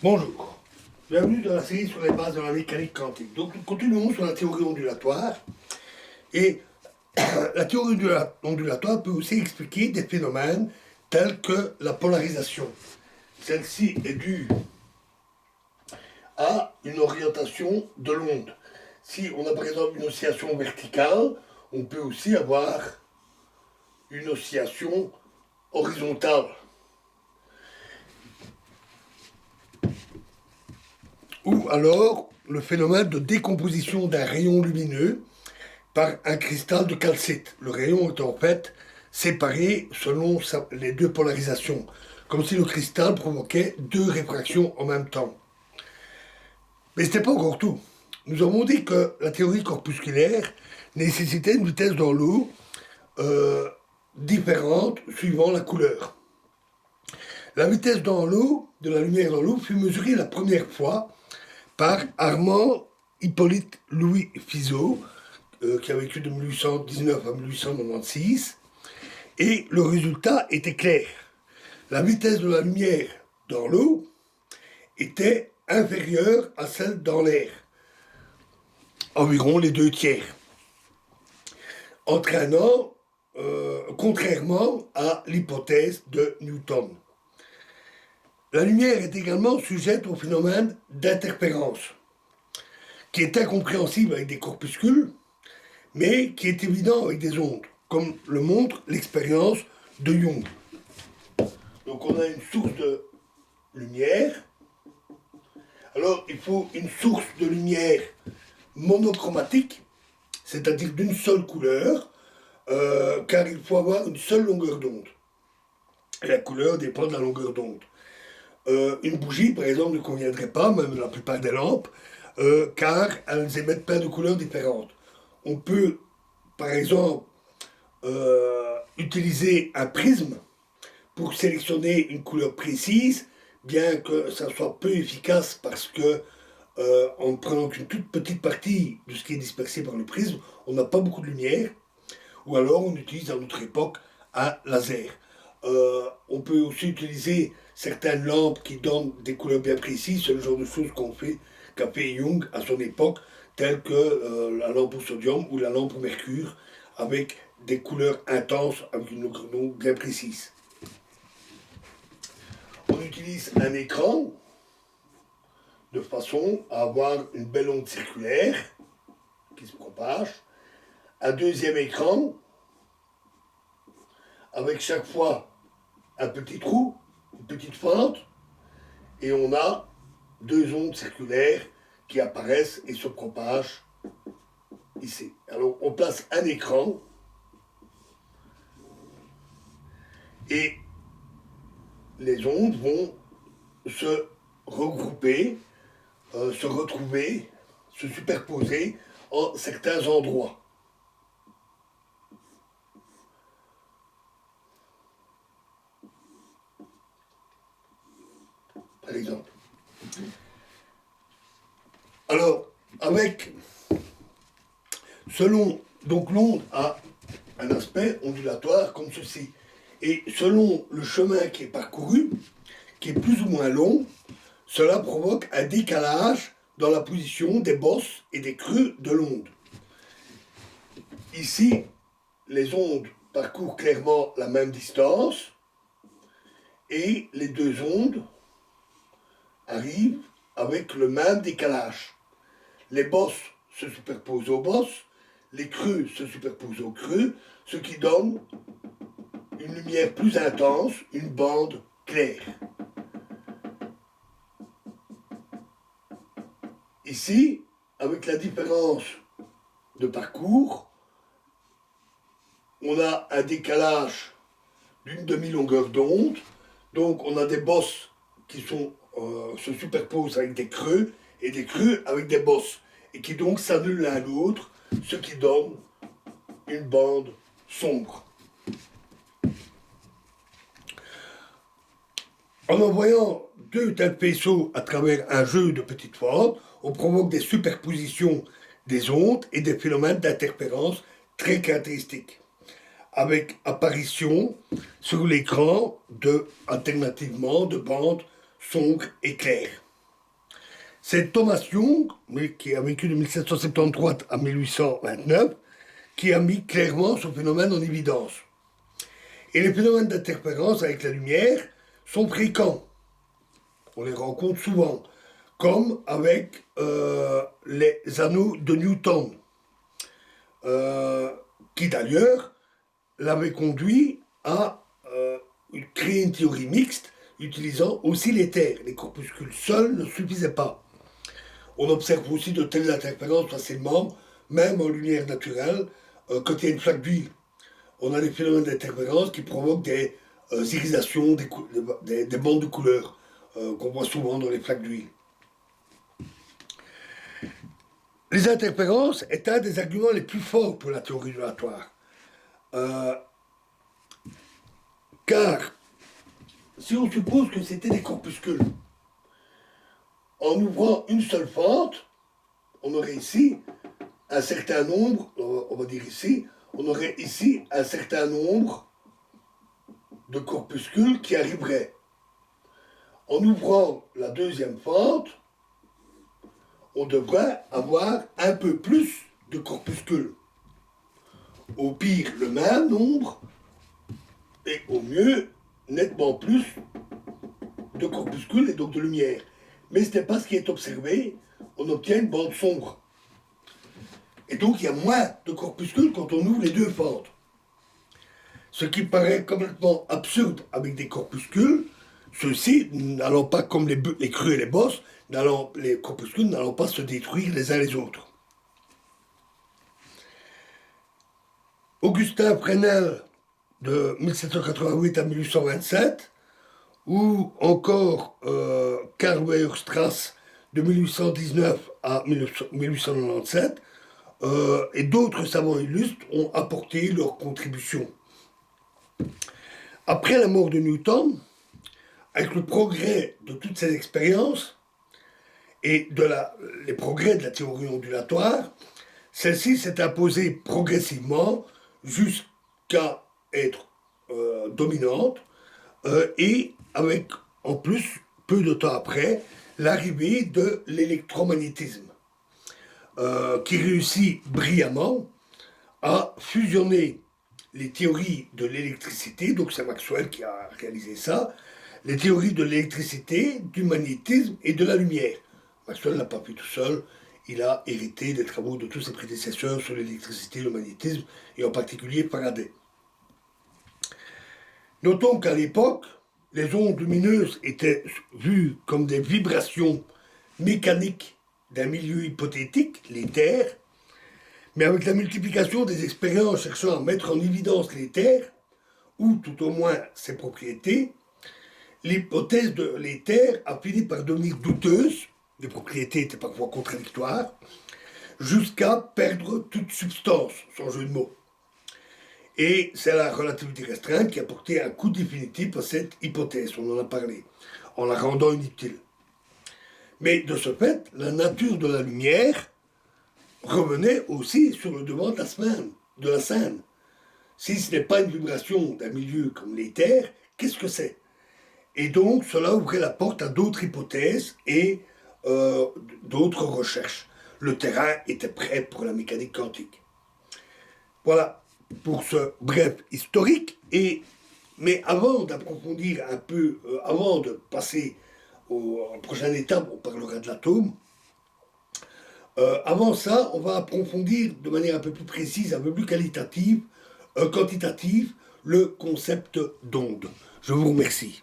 Bonjour, bienvenue dans la série sur les bases de la mécanique quantique. Donc nous continuons sur la théorie ondulatoire et la théorie ondulatoire peut aussi expliquer des phénomènes tels que la polarisation. Celle-ci est due à une orientation de l'onde. Si on a par exemple une oscillation verticale, on peut aussi avoir une oscillation horizontale. Ou alors le phénomène de décomposition d'un rayon lumineux par un cristal de calcite. Le rayon est en fait séparé selon les deux polarisations, comme si le cristal provoquait deux réfractions en même temps. Mais ce n'était pas encore tout. Nous avons dit que la théorie corpusculaire nécessitait une vitesse dans l'eau différente suivant la couleur. La vitesse dans l'eau, de la lumière dans l'eau, fut mesurée la première fois par Armand Hippolyte Louis Fizeau, qui a vécu de 1819 à 1896, et le résultat était clair. La vitesse de la lumière dans l'eau était inférieure à celle dans l'air, environ les 2/3, entraînant, contrairement à l'hypothèse de Newton. La lumière est également sujette au phénomène d'interférence, qui est incompréhensible avec des corpuscules, mais qui est évident avec des ondes, comme le montre l'expérience de Young. Donc on a une source de lumière. Alors il faut une source de lumière monochromatique, c'est-à-dire d'une seule couleur, car il faut avoir une seule longueur d'onde. Et la couleur dépend de la longueur d'onde. Une bougie, par exemple, ne conviendrait pas, même la plupart des lampes, car elles émettent plein de couleurs différentes. On peut, par exemple, utiliser un prisme pour sélectionner une couleur précise, bien que ça soit peu efficace parce que en prenant qu'une toute petite partie de ce qui est dispersé par le prisme, on n'a pas beaucoup de lumière, ou alors on utilise à notre époque un laser. On peut aussi utiliser certaines lampes qui donnent des couleurs bien précises, c'est le genre de choses qu'a fait Young à son époque, telles que la lampe au sodium ou la lampe au mercure, avec des couleurs intenses, avec une longueur d'onde bien précise. On utilise un écran de façon à avoir une belle onde circulaire qui se propage, un deuxième écran avec chaque fois un petit trou, une petite fente, et on a deux ondes circulaires qui apparaissent et se propagent ici. Alors on place un écran et les ondes vont se regrouper, se retrouver, se superposer en certains endroits. Par exemple. Alors, donc l'onde a un aspect ondulatoire comme ceci. Et selon le chemin qui est parcouru, qui est plus ou moins long, cela provoque un décalage dans la position des bosses et des creux de l'onde. Ici, les ondes parcourent clairement la même distance et les deux ondes arrivent avec le même décalage. Les bosses se superposent aux bosses, les creux se superposent aux creux, ce qui donne une lumière plus intense, une bande claire. Ici, avec la différence de parcours, on a un décalage d'une demi-longueur d'onde, donc on a des bosses qui se superposent avec des creux, et des creux avec des bosses, et qui donc s'annulent l'un l'autre, ce qui donne une bande sombre. En envoyant deux tels faisceaux à travers un jeu de petites fentes, on provoque des superpositions des ondes et des phénomènes d'interférence très caractéristiques, avec apparition sur l'écran alternativement de bandes sombres et claires. C'est Thomas Young, mais qui a vécu de 1773 à 1829, qui a mis clairement ce phénomène en évidence. Et les phénomènes d'interférence avec la lumière sont fréquents. On les rencontre souvent, comme avec les anneaux de Newton, qui d'ailleurs l'avait conduit à créer une théorie mixte utilisant aussi l'éther. Les corpuscules seuls ne suffisaient pas. On observe aussi de telles interférences facilement, même en lumière naturelle, quand il y a une flaque d'huile. On a des phénomènes d'interférence qui provoquent des irisations, des bandes de couleurs qu'on voit souvent dans les flaques d'huile. Les interférences est un des arguments les plus forts pour la théorie ondulatoire. Car si on suppose que c'était des corpuscules, en ouvrant une seule fente, on aurait ici un certain nombre, on va dire ici, on aurait ici un certain nombre de corpuscules qui arriveraient. En ouvrant la deuxième fente, on devrait avoir un peu plus de corpuscules. Au pire, le même nombre, et au mieux, nettement plus de corpuscules et donc de lumière. Mais ce n'est pas ce qui est observé, on obtient une bande sombre. Et donc il y a moins de corpuscules quand on ouvre les deux fentes. Ce qui paraît complètement absurde avec des corpuscules, ceux-ci n'allant pas comme les crues et les bosses, les corpuscules n'allant pas se détruire les uns les autres. Augustin Fresnel, de 1788 à 1827, ou encore Karl Weierstrass, de 1819 à 1897, et d'autres savants illustres ont apporté leur contribution. Après la mort de Newton, avec le progrès de toutes ces expériences et les progrès de la théorie ondulatoire, celle-ci s'est imposée progressivement jusqu'à être dominante et avec, en plus, peu de temps après, l'arrivée de l'électromagnétisme, qui réussit brillamment à fusionner les théories de l'électricité, donc c'est Maxwell qui a réalisé ça, les théories de l'électricité, du magnétisme et de la lumière. Maxwell n'a pas fait tout seul, il a hérité des travaux de tous ses prédécesseurs sur l'électricité, le magnétisme, et en particulier Faraday. Notons qu'à l'époque, les ondes lumineuses étaient vues comme des vibrations mécaniques d'un milieu hypothétique, l'éther, mais avec la multiplication des expériences cherchant à mettre en évidence l'éther, ou tout au moins ses propriétés, l'hypothèse de l'éther a fini par devenir douteuse, les propriétés étaient parfois contradictoires, jusqu'à perdre toute substance, sans jeu de mots. Et c'est la relativité restreinte qui a porté un coup définitif à cette hypothèse, on en a parlé, en la rendant inutile. Mais de ce fait, la nature de la lumière revenait aussi sur le devant de la scène. Si ce n'est pas une vibration d'un milieu comme l'éther, qu'est-ce que c'est? Et donc, cela ouvrait la porte à d'autres hypothèses et d'autres recherches. Le terrain était prêt pour la mécanique quantique. Voilà pour ce bref historique. Mais avant d'approfondir un peu, avant de passer aux prochaine étape, on parlera de l'atome. Avant ça, on va approfondir de manière un peu plus précise, un peu plus quantitative, le concept d'onde. Je vous remercie.